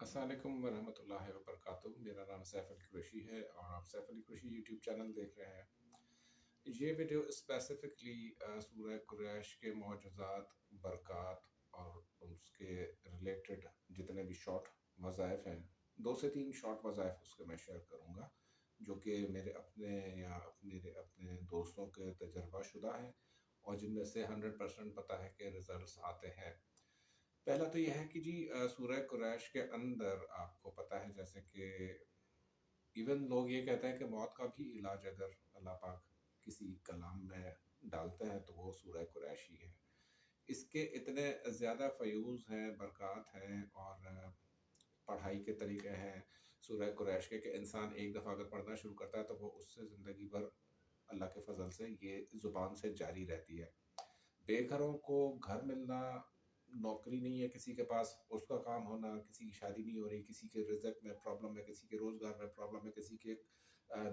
अस्सलाम वालेकुम वरहमतुल्लाहि वबरकातुहू। मेरा नाम सैफ अली कुरैशी है और आप सैफ अली कुरैशी यूट्यूब चैनल देख रहे हैं। ये वीडियो स्पेसिफिकली सूरह कुरैश के मौजज़ात, बरक़ात और उसके रिलेटेड जितने भी शॉर्ट वज़ाइफ हैं, 2 से 3 शॉर्ट वज़ाइफ उसके मैं शेयर करूँगा, जो कि मेरे अपने या मेरे अपने दोस्तों के तजर्बा शुदा हैं और जिनमें से 100% पता है कि रिज़ल्ट्स आते हैं। पहला तो ये है कि जी सूरह कुरैश के अंदर आपको पता है, जैसे कि इवन लोग ये कहते हैं कि मौत का भी इलाज अगर अल्लाह पाक किसी कलाम में डालते हैं तो वो सूरह कुरैश ही है। इसके इतने ज़्यादा फ़यूज़ हैं, बरक़ात हैं और पढ़ाई के तरीक़े हैं सूरह कुरैश के, कि इंसान एक दफ़ा अगर पढ़ना शुरू करता है तो वो उससे ज़िंदगी भर अल्लाह के फ़ज़ल से ये ज़ुबान से जारी रहती है। बेघरों को घर मिलना, नौकरी नहीं है किसी के पास, उसका काम होना, किसी की शादी नहीं हो रही, किसी के रिज़्क में प्रॉब्लम है, किसी के रोज़गार में प्रॉब्लम है, किसी के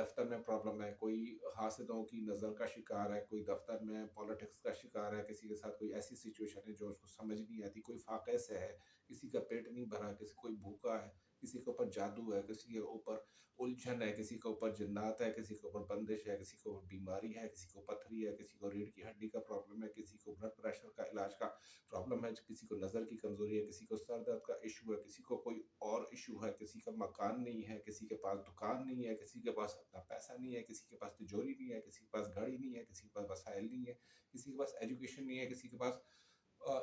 दफ्तर में प्रॉब्लम है, कोई हासिदों की नज़र का शिकार है, कोई दफ्तर में पॉलिटिक्स का शिकार है, किसी के साथ कोई ऐसी सिचुएशन है जो उसको समझ नहीं आती, कोई फाक़े से है, किसी का पेट नहीं भरा, किसी कोई भूखा है, किसी के ऊपर जादू है, किसी के ऊपर उलझन है, किसी के ऊपर जिन्नात है, किसी के ऊपर बंदिश है, किसी को बीमारी है, किसी को पथरी है, किसी को रीढ़ की हड्डी का प्रॉब्लम है, किसी को ब्लड प्रेशर का इलाज का प्रॉब्लम है, किसी को नज़र की कमज़ोरी है, किसी को सर दर्द का इशू है, किसी को कोई और इशू है, किसी का मकान नहीं है, किसी के पास दुकान नहीं है, किसी के पास अपना पैसा नहीं है, किसी के पास तिजोरी नहीं है, किसी के पास गाड़ी नहीं है, किसी के पास वसाइल नहीं है, किसी के पास एजुकेशन नहीं है, किसी के पास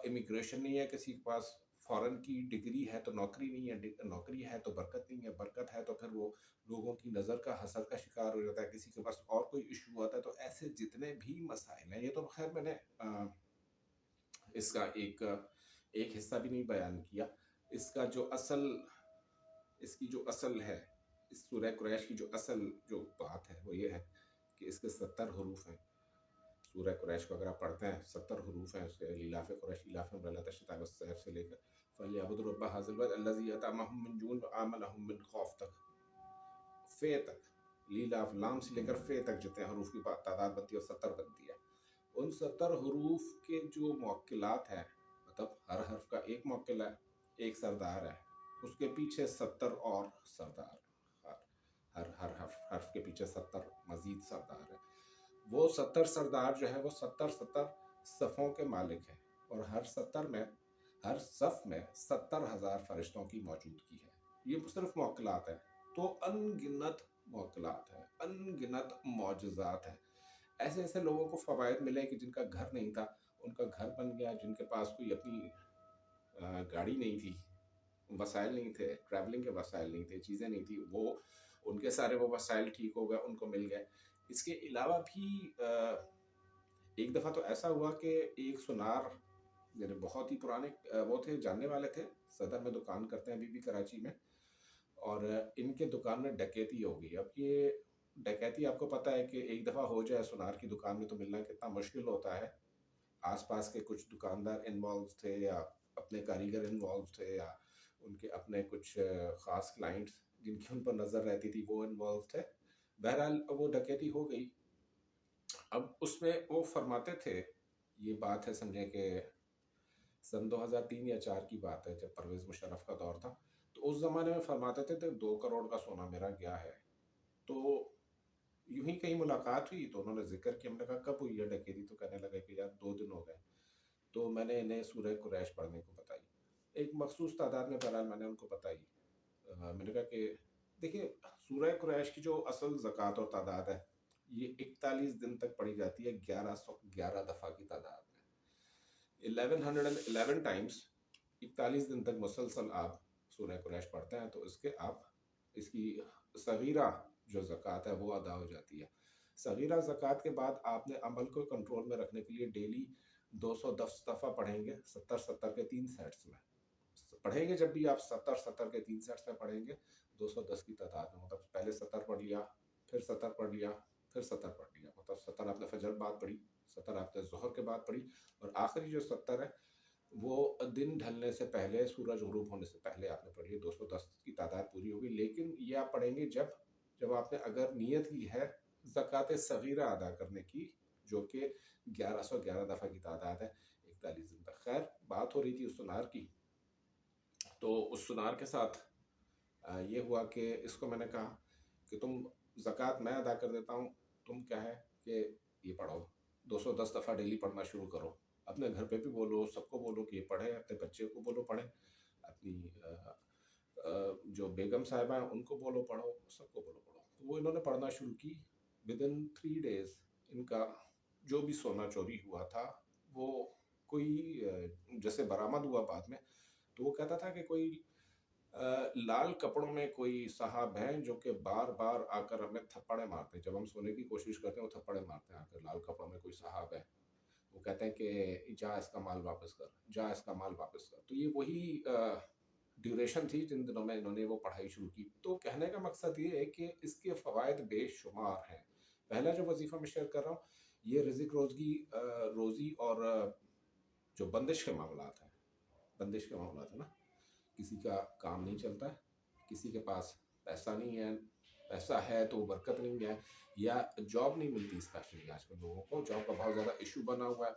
इमिग्रेशन नहीं है, किसी के पास फ़ॉरेन की डिग्री है तो नौकरी नहीं है, नौकरी है तो बरकत नहीं है, बरकत है तो फिर वो लोगों की नज़र का हसद का शिकार हो जाता है, किसी के पास और कोई इशू आता है। तो ऐसे जितने भी मसाइल हैं, ये तो खैर मैंने इसका एक हिस्सा भी नहीं बयान किया। इसका जो असल इसकी जो असल है, इस सूरह कुरैश की जो असल जो बात है वो ये है कि इसके 70 हरूफ हैं। सूरह कुरैश को अगर आप पढ़ते हैं, 70 हरूफ हैं उसके। इलाफ़ कुरैश, इलाफ़ बरलत से लेकर फलयअबुदु रब्ब हाज़िल बैत अल्लज़ी अतअमहुम मिन जूअ व आमनहुम मिन खौफ तक, फ़े तक, लीलाफ़ लाम से लेकर फ़े तक जितने हरूफ की तादाद बनती है वो 70 बनती है। उन 70 हरूफ के जो मौक्किलात हैं, मतलब हर हर्फ का एक मौक्किल है, एक सरदार है, उसके पीछे 70 और सरदार, हर हर हर हर्फ के पीछे 70 मज़ीद सरदार है। वो 70 सरदार जो है वो 70 सफ़ों के मालिक हैं और हर सफ़ में 70,000 फरिश्तों की मौजूदगी है। ये सिर्फ मौक्किलात हैं, तो अनगिनत मौक्किलात हैं, अनगिनत मौजज़ात हैं। ऐसे ऐसे लोगों को फ़वाइद मिले कि जिनका घर नहीं था, उनका घर बन गया, जिनके पास कोई अपनी गाड़ी नहीं थी, वसाइल नहीं थे, ट्रैवलिंग के वसाइल नहीं थे, चीज़ें नहीं थी, वो उनके सारे वो वसाइल ठीक हो गए, उनको मिल गए। इसके अलावा भी एक दफ़ा तो ऐसा हुआ कि एक सुनार, मेरे बहुत ही पुराने वो थे, जानने वाले थे, सदर में दुकान करते हैं अभी भी कराची में, और इनके दुकान में डकैती हो गई। अब ये डकैती आपको पता है कि एक दफ़ा हो जाए सुनार की दुकान में तो मिलना कितना मुश्किल होता है। आस-पास के कुछ दुकानदार इन्वॉल्व थे या अपने कारीगर इन्वॉल्व थे या उनके अपने कुछ ख़ास क्लाइंट्स जिनकी उन पर नज़र रहती थी वो इन्वॉल्व थे। बहरहाल वो डकैती हो गई। अब उसमें वो फरमाते थे, ये बात है समझें कि सन 2003 या 4 की बात है जब परवेज़ मुशर्रफ का दौर था। तो उस ज़माने में फरमाते थे 2 करोड़ का सोना मेरा गया है। तो यूँ ही कहीं मुलाकात हुई तो उन्होंने ज़िक्र किया, हमने कहा कब हुई है डकैती? तो कहने लगे कि यार 2 दिन हो गए। तो मैंने इन्हें सूरह कुरैश पढ़ने को बताई। एक मख़सूस तादाद में बहरहाल मैंने उनको बताई। मैंने कहा कि देखिए, सूरह कुरैश की जो असल ज़कात और तादाद है, ये 41 दिन तक पढ़ी जाती है, 1111 दफ़ा की तादाद में। 1111 टाइम्स 41 दिन तक मुसलसल आप सूरह कुरैश पढ़ते हैं तो इसकी सगीरा जो ज़कात है वो अदा हो जाती है। सगीरा ज़कात के बाद आपने अमल को कंट्रोल में रखने के लिए डेली 210 दफ़ा पढ़ेंगे, 70-70 के 3 सेट्स में। पढ़ेंगे जब भी आप 70-70 के 3 सेट्स में पढ़ेंगे, 210 की तादाद में, मतलब पहले 70 पढ़ लिया, फिर 70 पढ़ लिया, फिर 70 पढ़ लिया, मतलब 70 आपने फजर बाद पढ़ी, 70 आपने ज़ोहर के बाद पढ़ी और आखिरी जो 70 है वो दिन ढलने से पहले, सूरज ग़ुरूब होने से पहले आपने पढ़ी है। 210 की तादाद पूरी होगी। लेकिन ये आप पढ़ेंगे जब आपने अगर नीयत की है ज़कात सगीरा अदा करने की, जो कि 1111 दफ़ा की तादाद है 41 दिन तक। खैर, बात हो रही थी उस सुनार की। تو اس سنار کے ساتھ یہ ہوا کہ اس کو میں نے کہا کہ تم زکوٰۃ میں ادا کر دیتا ہوں، تم کیا ہے کہ یہ پڑھو 210 دفعہ ڈیلی پڑھنا شروع کرو، اپنے گھر پہ بھی بولو، سب کو بولو کہ یہ پڑھے، اپنے بچے کو بولو پڑھے، اپنی جو بیگم صاحبہ ہیں ان کو بولو پڑھو، سب کو بولو پڑھو۔ تو وہ انہوں نے پڑھنا شروع کی۔ ودن 3 days ان کا جو بھی سونا چوری ہوا تھا وہ کوئی جیسے برآمد ہوا بعد میں، تو وہ کہتا تھا کہ کوئی لال کپڑوں میں کوئی صاحب ہیں جو کہ بار بار آ کر ہمیں تھپڑے مارتے ہیں، جب ہم سونے کی کوشش کرتے ہیں وہ تھپڑے مارتے ہیں آ کر، لال کپڑوں میں کوئی صاحب ہے، وہ کہتے ہیں کہ جا اس کا مال واپس کر، جا اس کا مال واپس کر۔ تو یہ وہی ڈیوریشن تھی جن دنوں میں انہوں نے وہ پڑھائی شروع کی۔ تو کہنے کا مقصد یہ ہے کہ اس کے فوائد بے شمار ہیں۔ پہلا جو وظیفہ میں شیئر کر رہا ہوں یہ رزق روزی اور جو بندش کے معاملات ہیں، بندش کے معاملات ہیں نا، کسی کا کام نہیں چلتا ہے، کسی کے پاس پیسہ نہیں ہے، پیسہ ہے تو برکت نہیں ہے، یا جاب نہیں ملتی، اسپیشلی آج کل لوگوں کو جاب کا بہت زیادہ ایشو بنا ہوا ہے۔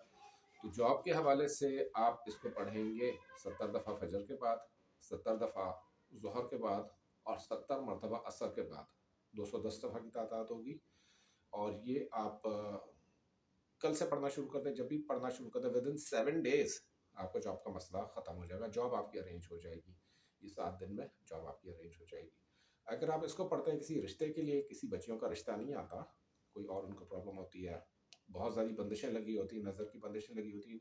تو جاب کے حوالے سے آپ اس کو پڑھیں گے 70 دفعہ فجر کے بعد، 70 دفعہ ظہر کے بعد، اور 70 مرتبہ عصر کے بعد، 210 دفعہ کی تعداد ہوگی۔ اور یہ آپ کل سے پڑھنا شروع کر دیں، جب بھی پڑھنا شروع کر دیں ودن 7 days آپ کا جاب کا مسئلہ ختم ہو جائے گا، جاب آپ کی ارینج ہو جائے گی، یہ 7 دن میں جاب آپ کی ارینج ہو جائے گی۔ اگر آپ اس کو پڑھتے ہیں کسی رشتے کے لیے، کسی بچیوں کا رشتہ نہیں آتا، کوئی اور ان کو پرابلم ہوتی ہے، بہت ساری بندشیں لگی ہوتی ہیں، نظر کی بندشیں لگی ہوتی ہیں،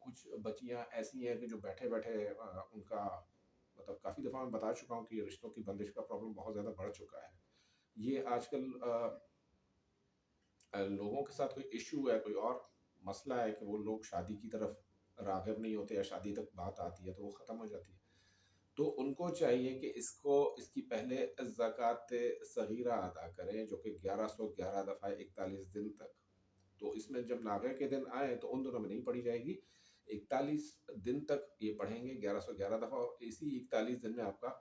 کچھ بچیاں ایسی ہیں کہ جو بیٹھے بیٹھے ان کا مطلب کافی دفعہ میں بتا چکا ہوں کہ یہ رشتوں کی بندش کا پرابلم بہت زیادہ بڑھ چکا ہے۔ یہ آج کل لوگوں کے ساتھ کوئی ایشو ہے، کوئی اور مسئلہ ہے کہ وہ لوگ شادی کی طرف راغب نہیں ہوتے، یا شادی تک بات آتی ہے تو وہ ختم ہو جاتی ہے۔ تو ان کو چاہیے کہ اس کی پہلے زکوٰۃ صغیرہ ادا کریں، جو کہ 1111 دفعہ 41 دن تک۔ تو اس میں جب ناغے کے دن آئے تو ان دنوں میں نہیں پڑھی جائے گی، 41 دن تک یہ پڑھیں گے 1111 دفعہ، اور اسی 41 دن میں آپ کا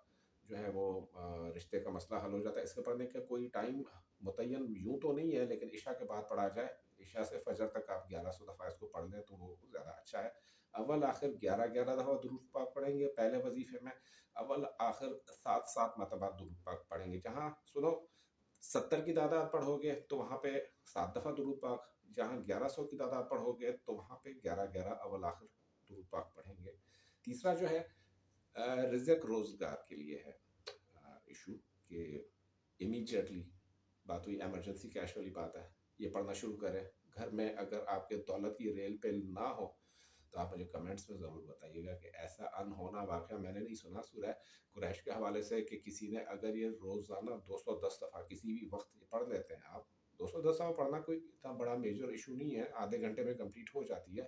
جو ہے وہ رشتے کا مسئلہ حل ہو جاتا ہے۔ اس کے پڑھنے کا کوئی ٹائم متعین یوں تو نہیں ہے، لیکن عشاء کے بعد پڑھا جائے، عشاء سے فجر تک آپ 1100 دفعہ اس کو پڑھ لیں تو وہ زیادہ اچھا ہے۔ اول آخر 11 دفعہ درود پاک پڑھیں گے پہلے وظیفے میں، اول آخر 7 مرتبہ درود پاک پڑھیں گے۔ جہاں سنو 70 کی تعداد پڑھو گے تو وہاں پہ 7 دفعہ درود پاک، جہاں 1100 کی تعداد پڑھو گے تو وہاں پہ 11 اول آخر درود پاک پڑھیں گے۔ تیسرا جو ہے رزق روزگار کے لیے ہے ایشو، کہ امیجیٹلی بات ہوئی ایمرجنسی کیش والی بات ہے، یہ پڑھنا شروع کریں۔ گھر میں اگر آپ کے دولت کی ریل پیل نہ ہو تو آپ مجھے کمنٹس میں ضرور بتائیے گا کہ ایسا انہونا واقعہ میں نے نہیں سنا سورہ قریش کے حوالے سے کہ کسی نے اگر یہ روزانہ 210 دفعہ کسی بھی وقت پڑھ لیتے ہیں آپ، 210 دفعہ پڑھنا کوئی اتنا بڑا میجر ایشو نہیں ہے، آدھے گھنٹے میں کمپلیٹ ہو جاتی ہے۔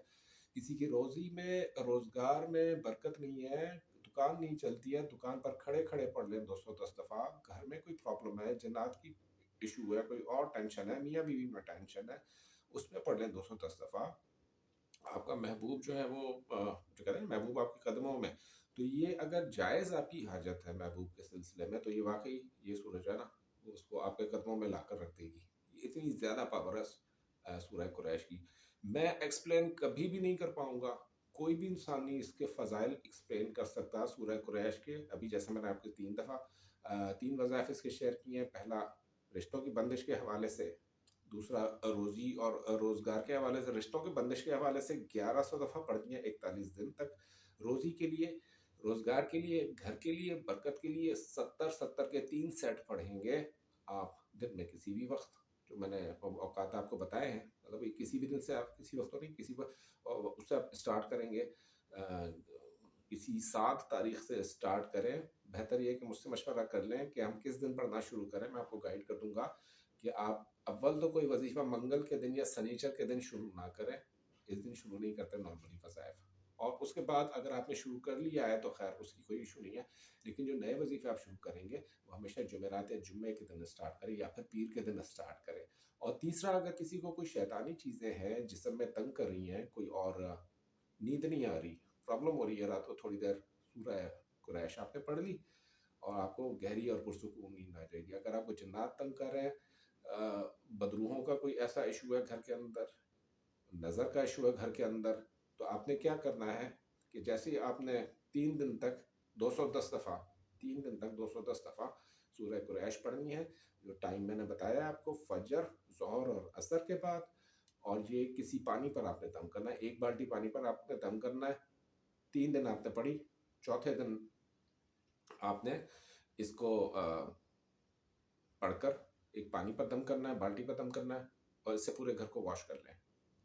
کسی کی روزی میں روزگار میں برکت نہیں ہے، دکان نہیں چلتی ہے، دکان پر کھڑے کھڑے پڑھ لیں 210 دفعہ۔ گھر میں کوئی پرابلم ہے، جنات کی ایشو ہے، کوئی اور ٹینشن ہے، میاں بیوی میں ٹینشن ہے، اس میں پڑھ لیں 210 دفعہ۔ آپ کا محبوب جو ہے وہ جو کہتے ہیں محبوب آپ کے قدموں میں، تو یہ اگر جائز آپ کی حاجت ہے محبوب کے سلسلے میں، تو یہ واقعی یہ سورج ہے نا، وہ اس کو آپ کے قدموں میں لا کر رکھ دے گی۔ یہ اتنی زیادہ پاور ہے سورہ قریش کی، میں ایکسپلین کبھی بھی نہیں کر پاؤں گا، کوئی بھی انسان نہیں اس کے فضائل ایکسپلین کر سکتا سورہ قریش کے۔ ابھی جیسے میں نے آپ کے 3 وظائف اس کے شیئر کیے ہیں، پہلا رشتوں کی بندش کے حوالے سے، دوسرا روزی اور روزگار کے حوالے سے، رشتوں کے بندش کے حوالے سے 1100 دفعہ پڑھ دیا 41 دن تک، روزی کے لیے، روزگار کے لیے، گھر کے لیے، برکت کے لیے 70 کے 3 سیٹ پڑھیں گے آپ دن میں کسی بھی وقت، جو میں نے اوقات آپ کو بتائے ہیں، مطلب کسی بھی دن سے آپ کسی وقت تو نہیں، کسی اس سے آپ اسٹارٹ کریں گے، کسی 7 تاریخ سے اسٹارٹ کریں۔ بہتر یہ کہ مجھ سے مشورہ کر لیں کہ ہم کس دن پڑھنا شروع کریں، میں آپ کو گائیڈ کر دوں گا کہ آپ اول تو کوئی وظیفہ منگل کے دن یا سنیچر کے دن شروع نہ کریں، اس دن شروع نہیں کرتے نارملی وظائف، اور اس کے بعد اگر آپ نے شروع کر لیا ہے تو خیر اس کی کوئی ایشو نہیں ہے، لیکن جو نئے وظیفے آپ شروع کریں گے وہ ہمیشہ جمعرات یا جمعے کے دن اسٹارٹ کریں، یا پھر پیر کے دن اسٹارٹ کریں۔ اور تیسرا، اگر کسی کو کوئی شیطانی چیزیں ہیں جسم میں تنگ کر رہی ہیں، کوئی اور نیند نہیں آ رہی، پرابلم ہو رہی ہے رات کو، تھوڑی دیر سورہ قریش آپ نے پڑھ لی اور آپ کو گہری اور پرسکون نیند آ جائے گی۔ اگر آپ کو جنات تنگ کر رہے ہیں، بدروحوں کا کوئی ایسا ایشو ہے گھر کے اندر، نظر کا ایشو ہے گھر کے اندر، تو آپ نے کیا کرنا ہے کہ جیسے آپ نے 3 دن تک 210 दफ़ा, 3 दिन तक 210 दफ़ा सूरह कुरैश पढ़नी है। जो टाइम मैंने बताया आपको, फजर, ज़ोहर और असर के बाद। और ये किसी पानी पर आपने दम करना है, 1 बाल्टी पानी पर आपने दम करना है। 3 दिन आपने पढ़ी, चौथे दिन आपने इसको पढ़कर एक पानी पर दम करना है, बाल्टी पर दम करना है, और इससे पूरे घर को वॉश कर लें।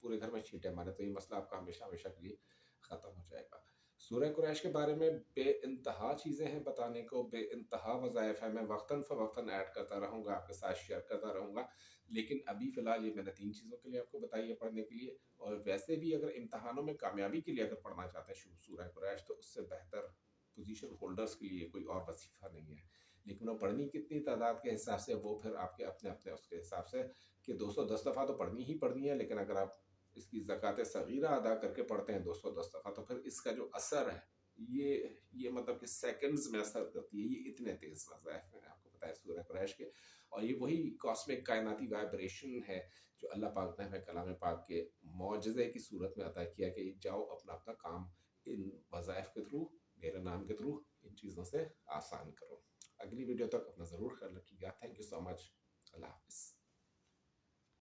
पूरे घर में छींटे मारे तो ये मसला आपका हमेशा हमेशा के लिए ख़त्म हो जाएगा। सूरह कुरैश के बारे में बेइंतहा चीज़ें हैं बताने को, बेइंतहा वज़ाइफ है। मैं वक्तन फ़वक्तन ऐड करता रहूँगा, आपके साथ शेयर करता रहूँगा, लेकिन अभी फ़िलहाल ये मैंने 3 चीज़ों के लिए आपको बताई है पढ़ने के लिए। और वैसे भी अगर इम्तहानों में कामयाबी के लिए अगर पढ़ना चाहते हैं सूरह कुरैश, तो उससे बेहतर पोजीशन होल्डर्स के लिए कोई और वजीफ़ा नहीं है। लेकिन वो पढ़नी कितनी तादाद के हिसाब से, वो फिर आपके अपने अपने उसके हिसाब से, कि 210 दफ़ा तो पढ़नी ही पढ़नी है। लेकिन अगर आप इसकी ज़कात सगीरा अदा करके पढ़ते हैं 210 दफ़ा, तो फिर इसका जो असर है, ये मतलब कि सेकंड्स में असर करती है। ये इतने तेज़ वज़ाइफ मैंने आपको बताया सूरह कुरैश के। और ये वही कॉस्मिक कायनाती वाइब्रेशन है जो अल्लाह पाक ने हमें कलाम पाक के मौजज़े की सूरत में अता किया कि जाओ अपना अपना काम इन वज़ाइफ के थ्रू, मेरे नाम के थ्रू, इन चीज़ों से आसान करो। अगली वीडियो तक अपना ज़रूर ख्याल रखिएगा। Thank you so much. अल्लाह हाफ़िज़।